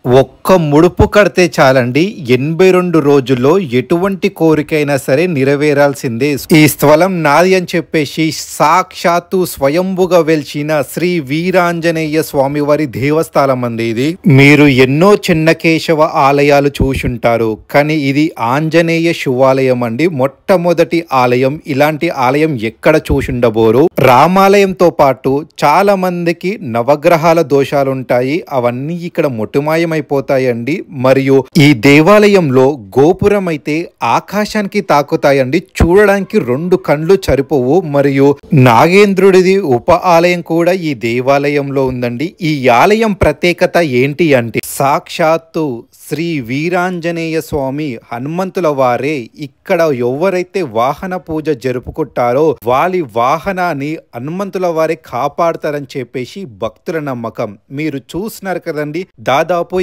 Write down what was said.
ఒక్క ముడుపు కడితే చాలండి 82 రోజుల్లో ఎటువంటి కోరికైనా సరే నెరవేరాల్సిందే. ఈ స్థలం నాది అని చెప్పేసి సాక్షాత్తు స్వయంభుగా వెలిచిన శ్రీ వీరాంజనేయ స్వామి వారి దేవస్థానం అండి ఇది. మీరు ఎన్నో చిన్నకేశవ ఆలయాలు చూసుంటారు, కానీ ఇది ఆంజనేయ శివాలయం అండి. మొట్టమొదటి ఆలయం. ఇలాంటి ఆలయం ఎక్కడ చూసుండబోరు. రామాలయంతో పాటు చాలా మందికి నవగ్రహాల దోషాలుంటాయి, అవన్నీ ఇక్కడ మొట్టుమాయమైపోతాయండి. మరియు ఈ దేవాలయంలో గోపురం అయితే ఆకాశానికి తాకుతాయండి. చూడడానికి 2 కళ్ళు సరిపోవు. మరియు నాగేంద్రుడిది ఉప ఆలయం కూడా ఈ దేవాలయంలో ఉందండి. ఈ ఆలయం ప్రత్యేకత ఏంటి అంటే సాక్షాత్తు శ్రీ వీరాంజనేయ స్వామి హనుమంతుల వారే ఇక్కడ ఎవరైతే వాహన పూజ జరుపుకుంటారో వాళ్ళ వాహనాన్ని హనుమంతుల వారే కాపాడతారని చెప్పేసి భక్తుల నమ్మకం. మీరు చూస్తున్నారు కదండి, దాదాపు